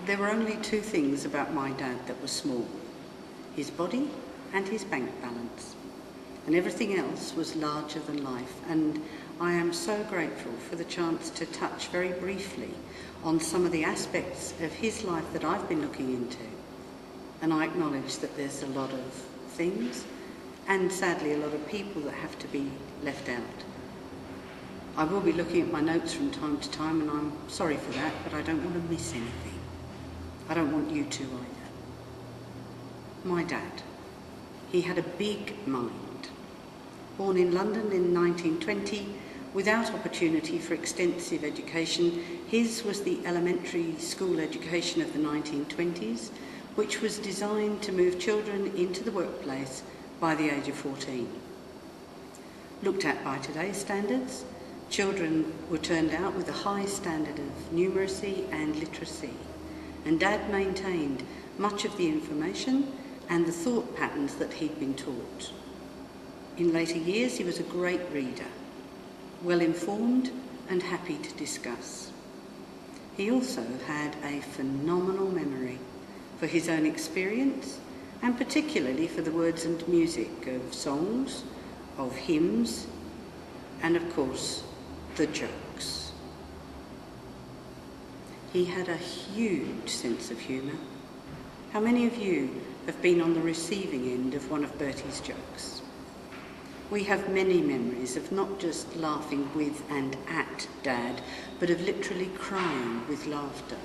There were only two things about my dad that were small: his body and his bank balance. And everything else was larger than life. And I am so grateful for the chance to touch very briefly on some of the aspects of his life that I've been looking into. And I acknowledge that there's a lot of things and sadly a lot of people that have to be left out. I will be looking at my notes from time to time, and I'm sorry for that, but I don't want to miss anything. I don't want you to either. My dad, he had a big mind. Born in London in 1920, without opportunity for extensive education, his was the elementary school education of the 1920s, which was designed to move children into the workplace by the age of 14. Looked at by today's standards, children were turned out with a high standard of numeracy and literacy, and Dad maintained much of the information and the thought patterns that he'd been taught. In later years, he was a great reader, well-informed and happy to discuss. He also had a phenomenal memory for his own experience, and particularly for the words and music of songs, of hymns, and of course, the jokes. He had a huge sense of humour. How many of you have been on the receiving end of one of Bertie's jokes? We have many memories of not just laughing with and at Dad, but of literally crying with laughter.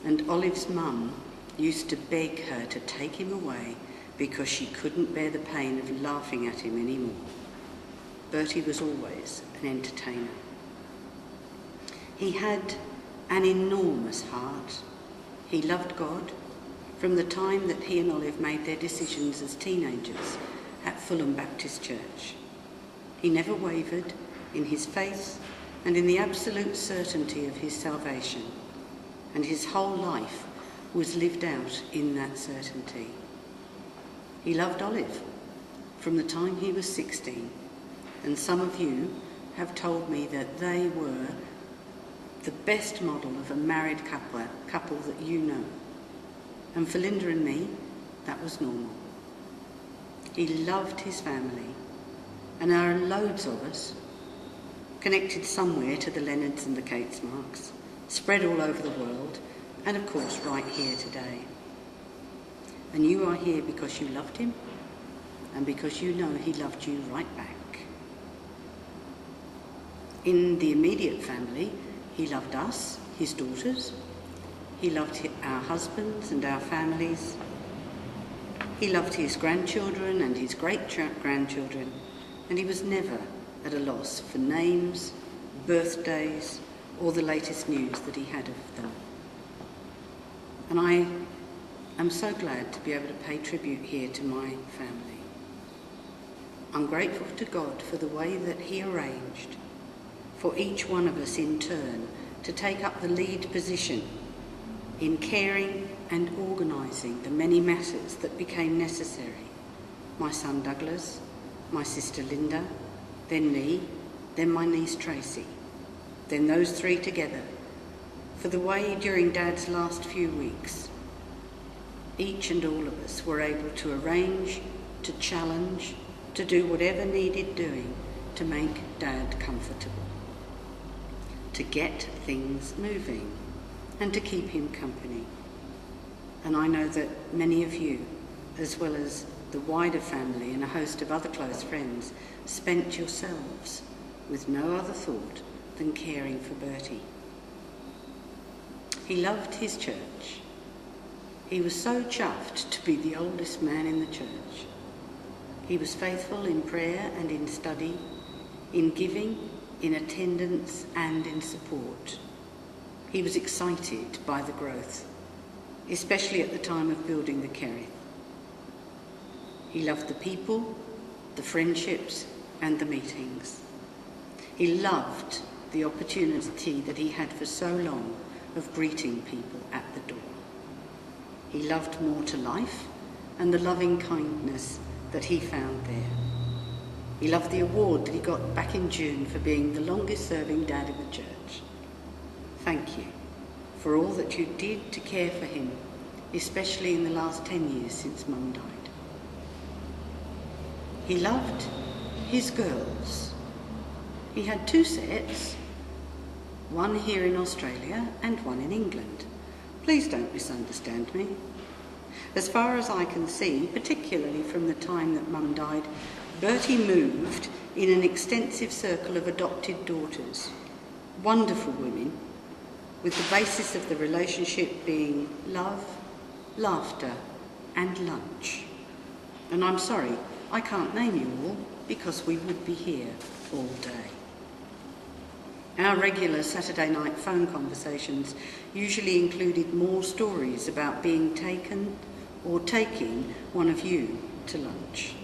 And Olive's mum used to beg her to take him away because she couldn't bear the pain of laughing at him anymore. Bertie was always an entertainer. He had an enormous heart. He loved God from the time that he and Olive made their decisions as teenagers at Fulham Baptist Church. He never wavered in his faith and in the absolute certainty of his salvation, and his whole life was lived out in that certainty. He loved Olive from the time he was 16, and some of you have told me that they were the best model of a married couple that you know. And for Linda and me, that was normal. He loved his family, and there are loads of us connected somewhere to the Leonards and the Catesmarks, spread all over the world, and of course right here today. And you are here because you loved him, and because you know he loved you right back. In the immediate family, he loved us, his daughters. He loved our husbands and our families. He loved his grandchildren and his great-grandchildren, and he was never at a loss for names, birthdays, or the latest news that he had of them. And I am so glad to be able to pay tribute here to my family. I'm grateful to God for the way that he arranged for each one of us in turn to take up the lead position in caring and organising the many matters that became necessary. My son Douglas, my sister Linda, then me, then my niece Tracy, then those three together, for the way during Dad's last few weeks, each and all of us were able to arrange, to challenge, to do whatever needed doing to make Dad comfortable, to get things moving, and to keep him company. And I know that many of you, as well as the wider family and a host of other close friends, spent yourselves with no other thought than caring for Bertie. He loved his church. He was so chuffed to be the oldest man in the church. He was faithful in prayer and in study, in giving, in attendance and in support. He was excited by the growth, especially at the time of building the Kerith. He loved the people, the friendships and the meetings. He loved the opportunity that he had for so long of greeting people at the door. He loved more to life and the loving kindness that he found there. He loved the award that he got back in June for being the longest serving dad in the church. Thank you for all that you did to care for him, especially in the last 10 years since Mum died. He loved his girls. He had 2 sets, one here in Australia and one in England. Please don't misunderstand me. As far as I can see, particularly from the time that Mum died, Bertie moved in an extensive circle of adopted daughters, wonderful women, with the basis of the relationship being love, laughter and lunch. And I'm sorry, I can't name you all because we would be here all day. Our regular Saturday night phone conversations usually included more stories about being taken or taking one of you to lunch.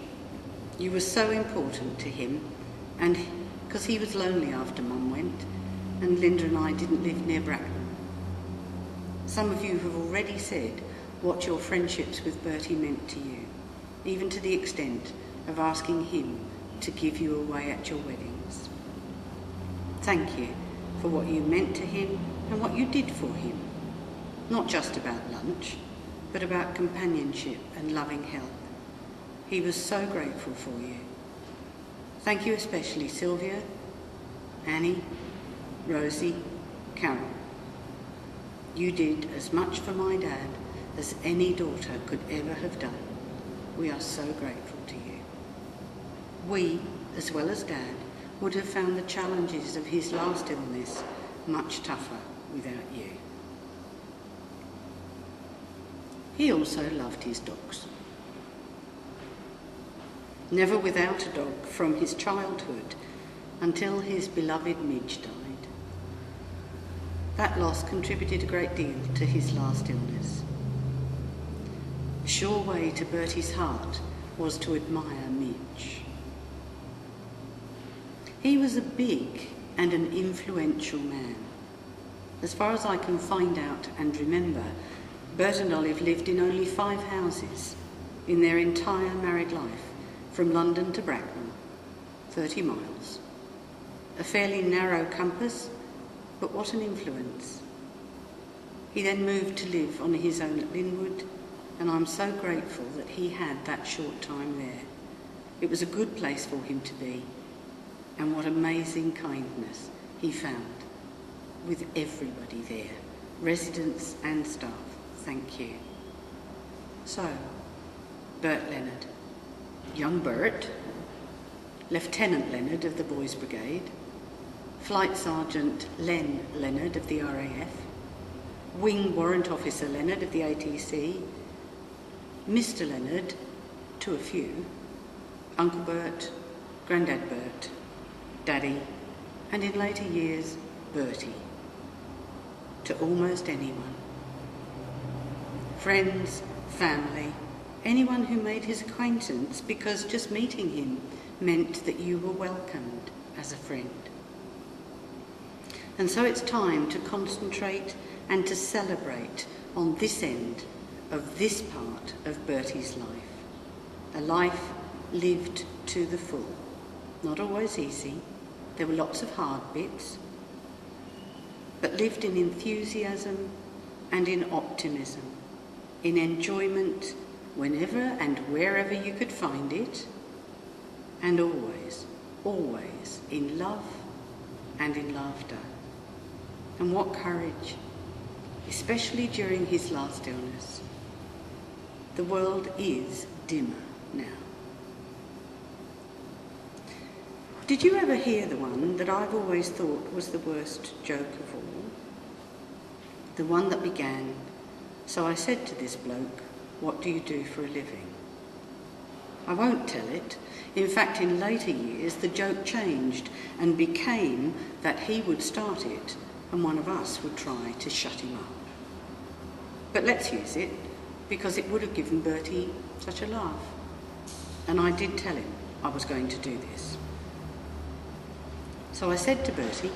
You were so important to him, and because he was lonely after Mum went, and Linda and I didn't live near Bracknell. Some of you have already said what your friendships with Bertie meant to you, even to the extent of asking him to give you away at your weddings. Thank you for what you meant to him and what you did for him, not just about lunch, but about companionship and loving help. He was so grateful for you. Thank you especially Sylvia, Annie, Rosie, Carole. You did as much for my dad as any daughter could ever have done. We are so grateful to you. We, as well as Dad, would have found the challenges of his last illness much tougher without you. He also loved his dogs. Never without a dog from his childhood until his beloved Midge died. That loss contributed a great deal to his last illness. A sure way to Bertie's heart was to admire Midge. He was a big and an influential man. As far as I can find out and remember, Bert and Olive lived in only 5 houses in their entire married life, from London to Bracknell, 30 miles. A fairly narrow compass, but what an influence. He then moved to live on his own at Linwood, and I'm so grateful that he had that short time there. It was a good place for him to be, and what amazing kindness he found with everybody there, residents and staff. Thank you. So, Bert Leonard, young Bert, Lieutenant Leonard of the Boys Brigade, Flight Sergeant Len Leonard of the RAF, Wing Warrant Officer Leonard of the ATC, Mr. Leonard, to a few, Uncle Bert, Grandad Bert, Daddy, and in later years, Bertie, to almost anyone. Friends, family, anyone who made his acquaintance because just meeting him meant that you were welcomed as a friend. And so it's time to concentrate and to celebrate on this end of this part of Bertie's life. A life lived to the full. Not always easy. There were lots of hard bits, but lived in enthusiasm and in optimism, in enjoyment whenever and wherever you could find it, and always, always in love and in laughter. And what courage, especially during his last illness. The world is dimmer now. Did you ever hear the one that I've always thought was the worst joke of all? The one that began, "So I said to this bloke, 'What do you do for a living?'" I won't tell it. In fact, in later years, the joke changed and became that he would start it and one of us would try to shut him up. But let's use it, because it would have given Bertie such a laugh. And I did tell him I was going to do this. So I said to Bertie,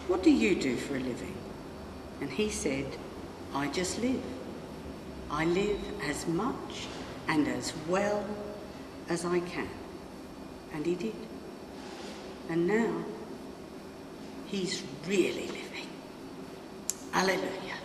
"What do you do for a living?" And he said, "I just live. I live as much and as well as I can." And he did. And now, he's really living. Hallelujah.